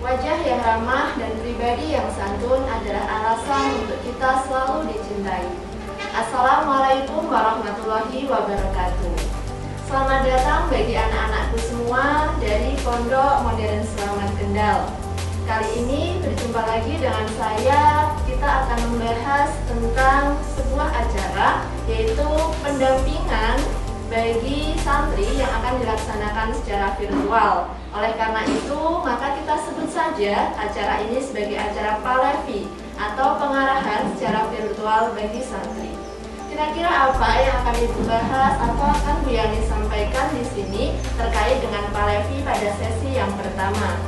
Wajah yang ramah dan pribadi yang santun adalah alasan untuk kita selalu dicintai. Assalamualaikum warahmatullahi wabarakatuh. Selamat datang bagi anak-anakku semua dari Pondok Modern Selamat Kendal. Kali ini berjumpa lagi dengan saya. Kita akan membahas tentang sebuah acara, yaitu pendampingan bagi santri yang akan dilaksanakan secara virtual. Oleh karena itu, maka kita sebut saja acara ini sebagai acara Palevi atau pengarahan secara virtual bagi santri. Kira-kira apa yang akan dibahas atau akan Bu Yani sampaikan di sini terkait dengan Palevi pada sesi yang pertama?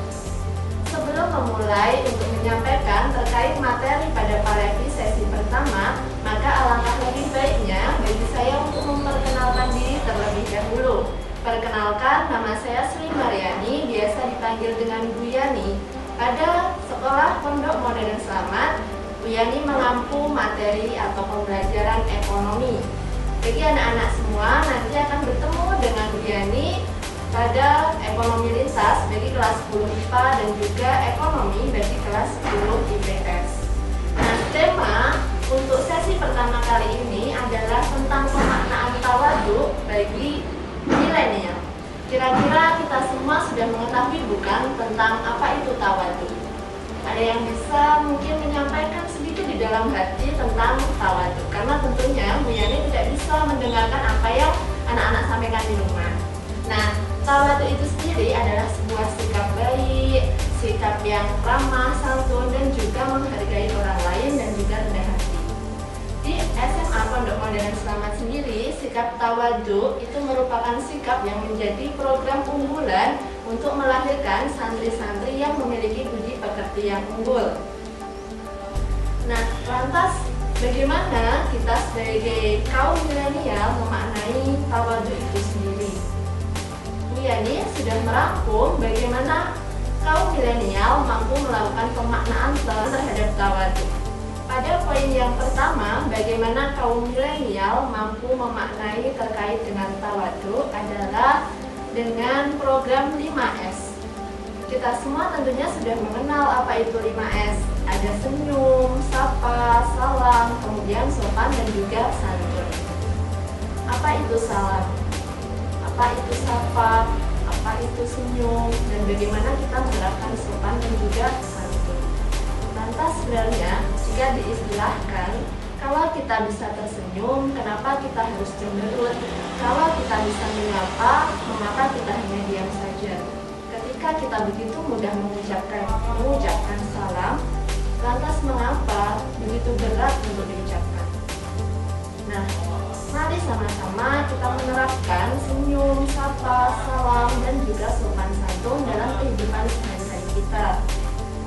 Sebelum memulai untuk menyampaikan terkait materi pada Palevi sesi pertama, maka alangkah lebih baiknya bagi saya untuk memperkenalkan diri terlebih dahulu. Perkenalkan, nama saya Sri Mariani, biasa dipanggil dengan Bu Yani. Pada Sekolah Pondok Modern Selamat, Bu Yani mengampu materi atau pembelajaran ekonomi. Bagi anak-anak semua, nanti akan bertemu dengan Bu Yani pada ekonomi lintas bagi kelas 10 IPA dan juga ekonomi bagi kelas 10 IPS. Nah, tema untuk sesi pertama kali ini adalah tentang pemaknaan tawadhu bagi milenial. Kira-kira kita semua sudah mengetahui bukan tentang apa itu tawadhu? Ada yang bisa mungkin menyampaikan sedikit di dalam hati tentang tawadhu? Karena tentunya Bu Yani tidak bisa mendengarkan apa yang anak-anak sampaikan di rumah. Nah, tawadhu itu sendiri adalah sebuah sikap baik, sikap yang ramah, santun, dan juga menghargai orang lain dan juga rendah hati. Di SMA Pondok Modern Selamat sendiri, sikap tawadhu itu merupakan sikap yang menjadi program unggulan untuk melahirkan santri-santri yang memiliki budi pekerti yang unggul. Nah, lantas bagaimana kita sebagai kaum milenial memaknai tawadhu itu sendiri? Bu Yani sudah merangkum bagaimana kaum milenial mampu melakukan pemaknaan terhadap tawadhu. Pada poin yang pertama, bagaimana kaum milenial mampu memaknai terkait dengan tawadhu adalah dengan program 5S. Kita semua tentunya sudah mengenal apa itu 5S. Ada senyum, sapa, salam, kemudian sopan dan juga santun. Apa itu salam? Apa itu sapa? Apa itu senyum? Dan bagaimana kita menerapkan sopan dan juga santun? Lantas sebenarnya jika diistilahkan, kalau kita bisa tersenyum, kenapa kita harus cemberut? Kalau kita bisa menyapa, mengapa kita hanya diam saja? Ketika kita begitu mudah mengucapkan salam, lantas mengapa begitu berat untuk diucapkan? Nah, mari sama-sama kita menerapkan senyum, sapa, salam, dan juga sopan santun dalam kehidupan sehari-hari kita.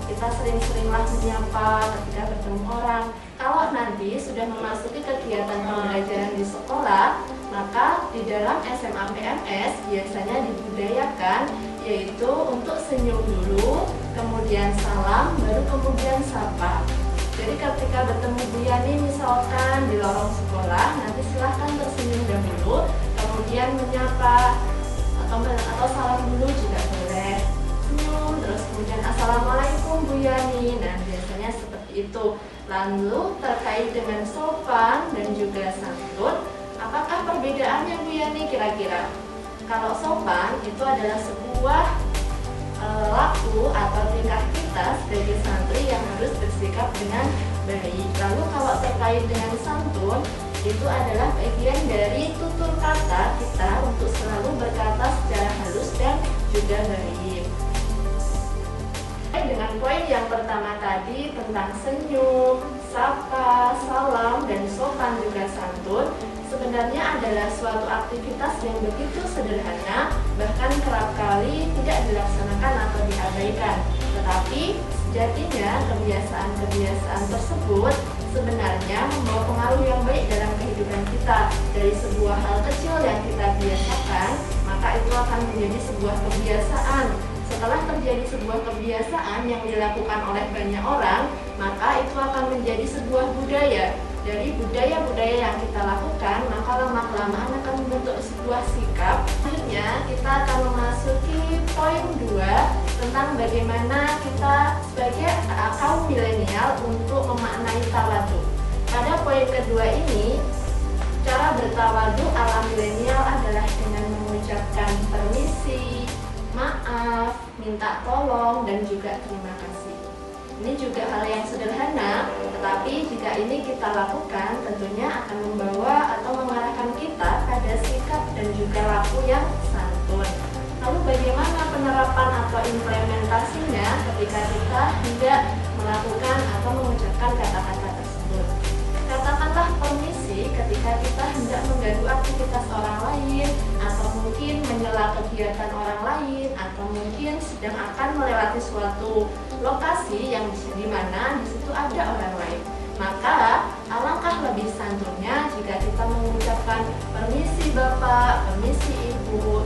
Kita sering-seringlah menyapa ketika bertemu orang. Kalau nanti sudah memasuki kegiatan pembelajaran di sekolah, maka di dalam SMA PMS biasanya dibudayakan yaitu untuk senyum dulu, kemudian salam, baru kemudian sapa. Jadi ketika bertemu Bu Yani misalkan di lorong sekolah, nanti silahkan tersenyum dahulu, kemudian menyapa atau salam dulu juga boleh. Senyum, terus kemudian assalamualaikum Bu Yani. Nah, biasanya seperti itu. Lalu terkait dengan sopan dan juga santun, apakah perbedaannya Bu Yani kira-kira? Kalau sopan itu adalah sebuah laku atau tingkah kita sebagai santri yang harus bersikap dengan baik. Lalu kalau terkait dengan santun, itu adalah bagian dari tutur kata kita untuk selalu berkata secara halus dan juga baik. Dengan poin yang pertama tadi tentang senyum, sapa, salam, dan sopan juga santun, sebenarnya adalah suatu aktivitas yang begitu sederhana, bahkan kerap kali tidak dilaksanakan atau diabaikan. Tetapi sejatinya kebiasaan-kebiasaan tersebut sebenarnya membawa pengaruh yang baik dalam kehidupan kita. Dari sebuah hal kecil yang kita biasakan, maka itu akan menjadi sebuah kebiasaan. Setelah terjadi sebuah kebiasaan yang dilakukan oleh banyak orang, maka itu akan menjadi sebuah budaya. Dari budaya-budaya yang kita lakukan, maka lama-kelamaan akan membentuk sebuah sikap. Selanjutnya kita akan memasuki poin 2 tentang bagaimana kita poin kedua ini, cara bertawadu ala milenial adalah dengan mengucapkan permisi, maaf, minta tolong, dan juga terima kasih. Ini juga hal yang sederhana, tetapi jika ini kita lakukan tentunya akan membawa atau mengarahkan kita pada sikap dan juga laku yang santun. Lalu bagaimana penerapan atau implementasinya ketika kita tidak melakukan atau mengucapkan kata-kata tersebut? Katakanlah permisi ketika kita hendak mengganggu aktivitas orang lain, atau mungkin menyela kegiatan orang lain, atau mungkin sedang akan melewati suatu lokasi yang di mana di situ ada orang lain. Maka alangkah lebih santunnya jika kita mengucapkan permisi Bapak, permisi Ibu.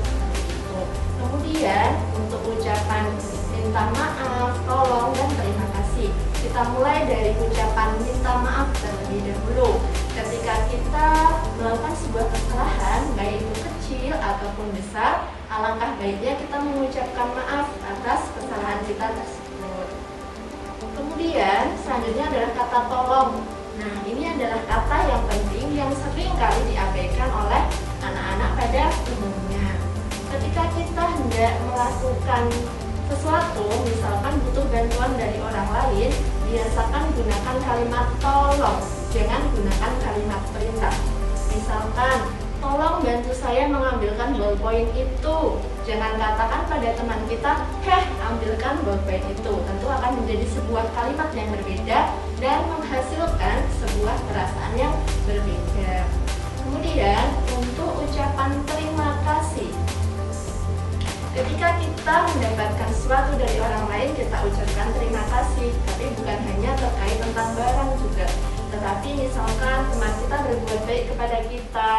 Kemudian untuk ucapan minta maaf, tolong, dan terima kasih, kita mulai dari ucapan minta maaf terlebih dahulu. Ketika kita melakukan sebuah kesalahan, baik itu kecil ataupun besar, alangkah baiknya kita mengucapkan maaf atas kesalahan kita tersebut. Kemudian selanjutnya adalah kata tolong. Nah, ini adalah kata yang penting yang sering kali diabaikan oleh anak-anak pada umumnya. Ketika kita hendak melakukan sesuatu, misalkan butuh bantuan dari orang lain, biasakan gunakan kalimat tolong, jangan gunakan kalimat perintah. Misalkan, tolong bantu saya mengambilkan ballpoint itu. Jangan katakan pada teman kita, ambilkan ballpoint itu. Tentu akan menjadi sebuah kalimat yang berbeda dan menghasilkan sebuah perasaan yang berbeda. Kemudian, untuk ucapan terima kasih. Ketika kita mendapatkan sesuatu dari orang lain, kita ucapkan terima kasih. Tapi bukan hanya terkait tentang barang juga, tetapi misalkan teman kita berbuat baik kepada kita,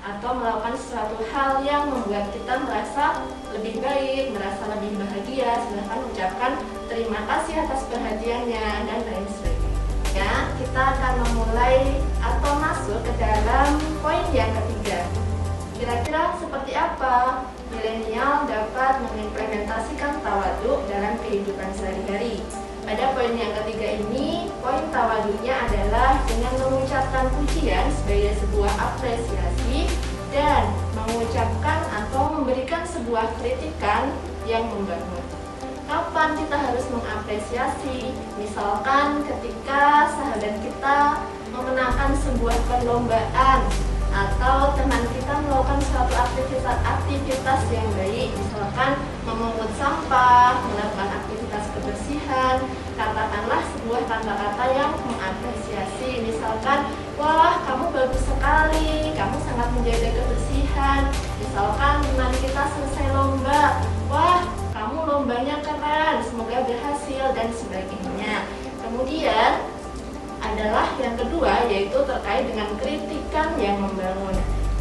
atau melakukan sesuatu hal yang membuat kita merasa lebih baik, merasa lebih bahagia, silahkan ucapkan terima kasih atas perhatiannya, dan lain sebagainya. Kita akan memulai atau masuk ke dalam poin yang ketiga. Kira-kira seperti apa milenial dapat mengimplementasikan tawadu dalam kehidupan sehari-hari? Pada poin yang ketiga ini, poin tawadunya adalah dengan mengucapkan pujian sebagai sebuah apresiasi dan mengucapkan atau memberikan sebuah kritikan yang membangun. Kapan kita harus mengapresiasi? Misalkan ketika sahabat kita memenangkan sebuah perlombaan, atau teman kita melakukan suatu aktivitas yang baik, misalkan memungut sampah, melakukan aktivitas kebersihan. Katakanlah sebuah kata-kata yang mengapresiasi, misalkan, wah kamu bagus sekali, kamu sangat menjaga kebersihan. Misalkan teman kita selesai lomba, wah kamu lombanya keren, semoga berhasil, dan sebagainya. Kemudian adalah yang kedua, yaitu terkait dengan kritikan yang membangun.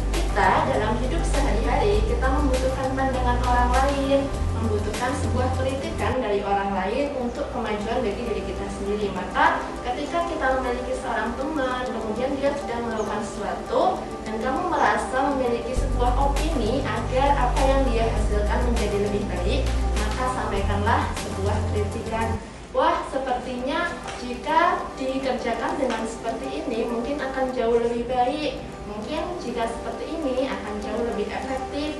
Kita dalam hidup sehari-hari, kita membutuhkan pandangan orang lain, membutuhkan sebuah kritikan dari orang lain untuk kemajuan bagi diri kita sendiri. Maka ketika kita memiliki seorang teman, kemudian dia sedang melakukan sesuatu, dan kamu merasa memiliki sebuah opini agar apa yang dia hasilkan menjadi lebih baik, maka sampaikanlah sebuah kritikan. Wah, sepertinya jika dikerjakan dengan seperti ini mungkin akan jauh lebih baik. Mungkin jika seperti ini akan jauh lebih efektif,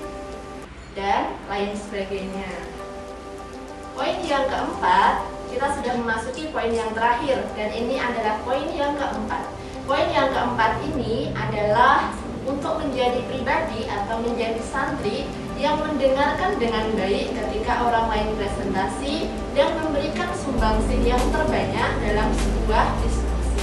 dan lain sebagainya. Poin yang keempat, kita sudah memasuki poin yang terakhir, dan ini adalah poin yang keempat. Poin yang keempat ini adalah untuk menjadi pribadi atau menjadi santri yang mendengarkan dengan baik ketika orang lain presentasi dan memberikan sumbangsih yang terbanyak dalam sebuah diskusi.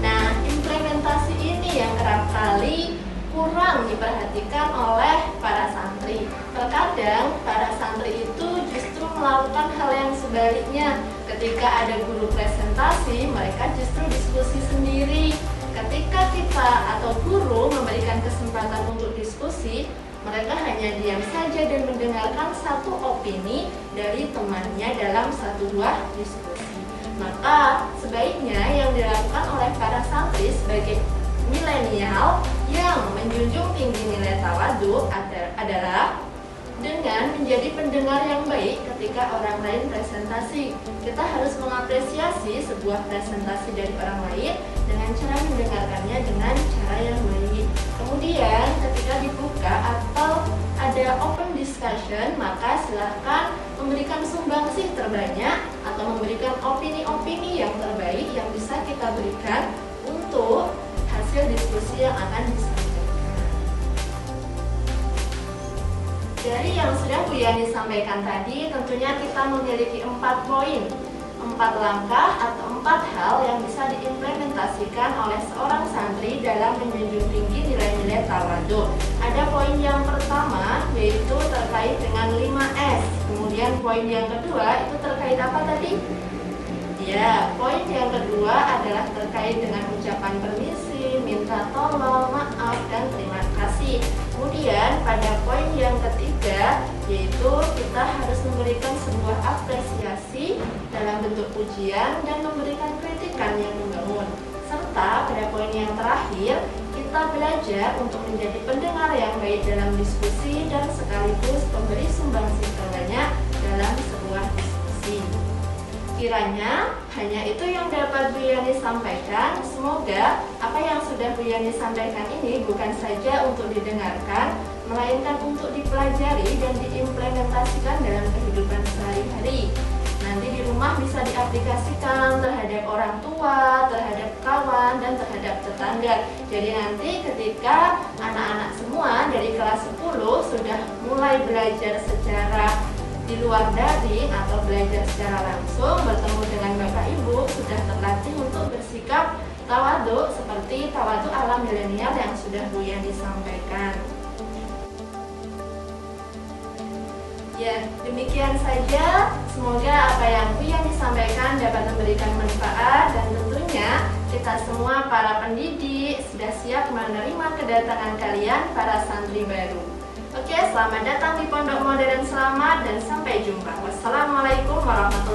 Nah, implementasi ini yang kerap kali kurang diperhatikan oleh para santri. Terkadang para santri itu justru melakukan hal yang sebaliknya. Ketika ada guru presentasi, mereka justru diskusi sendiri. Ketika kita atau guru memberikan kesempatan untuk diskusi, mereka hanya diam saja dan mendengarkan satu opini dari temannya dalam satu buah diskusi. Maka sebaiknya yang dilakukan oleh para santri sebagai milenial yang menjunjung tinggi nilai tawadu adalah dengan menjadi pendengar yang baik ketika orang lain presentasi. presentasi. Kita harus mengapresiasi sebuah presentasi dari orang lain dengan cara mendengarkannya dengan cara yang baik. Kemudian ketika dibuka atau ada open discussion, maka silahkan memberikan sumbangsih terbanyak atau memberikan opini-opini yang terbaik yang bisa kita berikan untuk hasil diskusi yang akan disampaikan. Dari yang sudah Bu Yani sampaikan tadi, tentunya kita memiliki 4 poin, 4 langkah atau 4 hal yang bisa diimplementasikan oleh seorang santri dalam menjunjung tinggi nilai-nilai tawadhu. Ada poin yang pertama yaitu terkait dengan 5S. Kemudian poin yang kedua itu terkait apa tadi? Ya, poin yang kedua adalah terkait dengan ucapan permisi, minta tolong, maaf, dan terima kasih. Kemudian pada poin yang ketiga yaitu kita harus memberikan sebuah apresiasi dalam bentuk pujian dan memberikan kritikan yang membangun. Serta pada poin yang terakhir kita belajar untuk menjadi pendengar yang baik dalam diskusi dan sekaligus pemberi sumbangsih terbanyak dalam sebuah diskusi. Kiranya hanya itu yang dapat Bu Yani sampaikan. Semoga apa yang sudah Bu Yani sampaikan ini bukan saja untuk didengarkan, melainkan untuk dipelajari dan diimplementasikan dalam kehidupan sehari-hari. Nanti di rumah bisa diaplikasikan terhadap orang tua, terhadap kawan, dan terhadap tetangga. Jadi nanti ketika anak-anak semua dari kelas 10 sudah mulai belajar secara di luar daring atau belajar secara langsung bertemu dengan Bapak Ibu, sudah terlatih untuk bersikap tawadhu seperti tawadhu ala milenial yang sudah Bu Yani sampaikan. Ya, demikian saja. Semoga apa yang Bu Yani sampaikan dapat memberikan manfaat dan tentunya kita semua para pendidik sudah siap menerima kedatangan kalian para santri baru. Oke, selamat datang di Pondok Modern Selamat dan sampai jumpa. Wassalamualaikum warahmatullahi wabarakatuh.